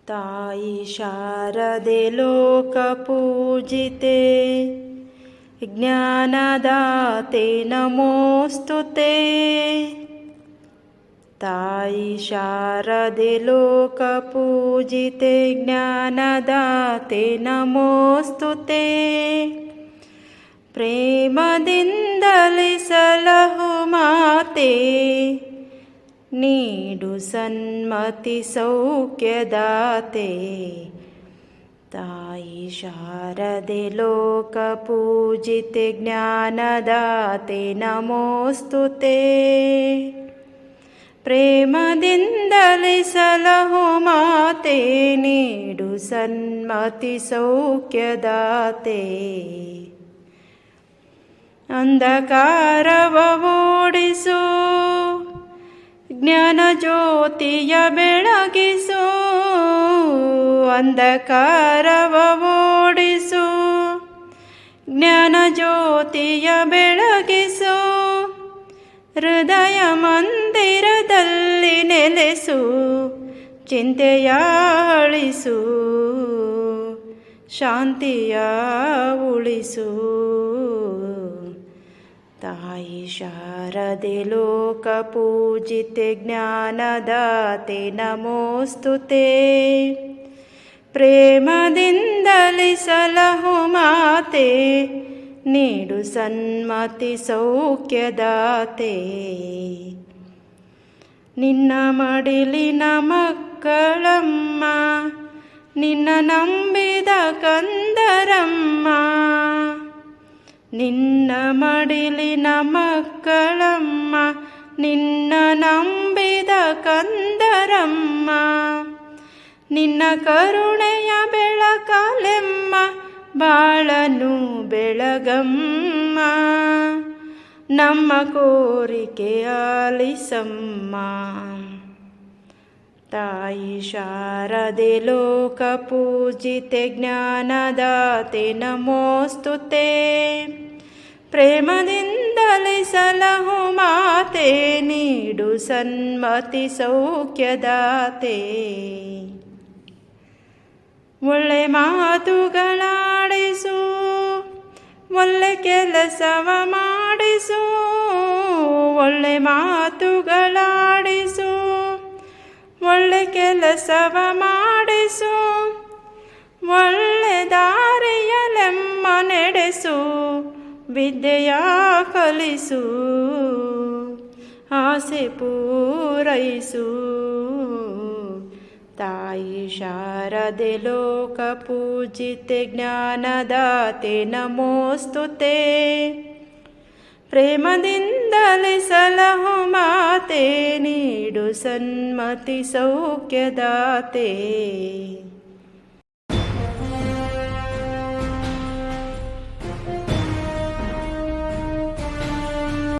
ತಾಯಿ ಶಾರದೆ ಲೋಕಪೂಜಿತೆ ಜ್ಞಾನದಾತೆ ನಮೋಸ್ತುತೆ. ತಾಯಿ ಶಾರದೆ ಲೋಕಪೂಜಿತೆ ಜ್ಞಾನದಾತೆ ನಮೋಸ್ತುತೆ. ಪ್ರೇಮದಿಂದಲೇ ಸಲಹು ಮಾತೆ, ನೀಡು ಸನ್ಮತಿ ಸೌಖ್ಯದಾತೆ. ತಾಯಿ ಶಾರದೆ ಲೋಕಪೂಜಿತೆ ಜ್ಞಾನದಾತೆ ನಮೋಸ್ತುತೆ. ಪ್ರೇಮದಿಂದಲೇ ಸಲಹು ಮಾತೆ, ನೀಡು ಸನ್ಮತಿ ಸೌಖ್ಯದಾತೆ. ಅಂಧಕಾರವ ಓಡಿಸು, ಜ್ಞಾನ ಜ್ಯೋತಿಯ ಬೆಳಗಿಸು. ಅಂಧಕಾರವ ಓಡಿಸು, ಜ್ಞಾನ ಜ್ಯೋತಿಯ ಬೆಳಗಿಸು. ಹೃದಯ ಮಂದಿರದಲ್ಲಿ ನೆಲೆಸು, ಚಿಂತೆಯ ಅಳಿಸು, ಶಾಂತಿಯ ಉಳಿಸು. ತಾಯಿ ಶಾರದೆ ಲೋಕಪೂಜಿತೆ ಜ್ಞಾನದಾತೆ ನಮೋಸ್ತುತೆ. ಪ್ರೇಮದಿಂದಲೇ ಸಲಹು ಮಾತೆ, ನೀಡು ಸನ್ಮತಿ ಸೌಖ್ಯದಾತೆ. ನಿನ್ನ ಮಡಿಲಿನ ಮಕ್ಕಳಮ್ಮ, ನಿನ್ನ ನಂಬಿದ ಕಂದರಮ್ಮ. ನಿನ್ನ ಮಡಿಲಿನ ಮಕ್ಕಳಮ್ಮ, ನಿನ್ನ ನಂಬಿದ ಕಂದರಮ್ಮ. ನಿನ್ನ ಕರುಣೆಯ ಬೆಳಕಲೆಮ್ಮ, ಬಾಳನು ಬೆಳಗಮ್ಮ. ನಮ್ಮ ಕೋರಿಕೆ ಆಲಿಸಮ್ಮ. ತಾಯಿ ಶಾರದೆ ಲೋಕಪೂಜಿತೆ ಜ್ಞಾನದಾತೆ ನಮೋಸ್ತುತೆ. ಪ್ರೇಮದಿಂದಲೇ ಸಲಹು ಮಾತೆ, ನೀಡು ಸನ್ಮತಿ ಸೌಖ್ಯದಾತೆ. ಒಳ್ಳೆ ಮಾತುಗಳಾಡಿಸು, ಒಳ್ಳೆ ಕೆಲಸವ ಮಾಡಿಸು. ಒಳ್ಳೆ ಮಾತುಗಳಾಡಿಸು, ಒಳ್ಳೆ ಕೆಲಸವ ಮಾಡಿಸು. ಒಳ್ಳೆ ದಾರಿಯಲೆಮ್ಮ ನಡೆಸು, ವಿದ್ಯೆಯ ಕಲಿಸು. ಆಸೆ ಪೂರೈಸು. ತಾಯಿ ಶಾರದೆ ಲೋಕಪೂಜಿತೆ ಜ್ಞಾನದಾತೆ ನಮೋಸ್ತುತೆ. ಪ್ರೇಮದಿಂದಲೇ ಸಲಹು ಮಾತೆ, ನೀಡು ಸನ್ಮತಿ ಸೌಖ್ಯದಾತೆ.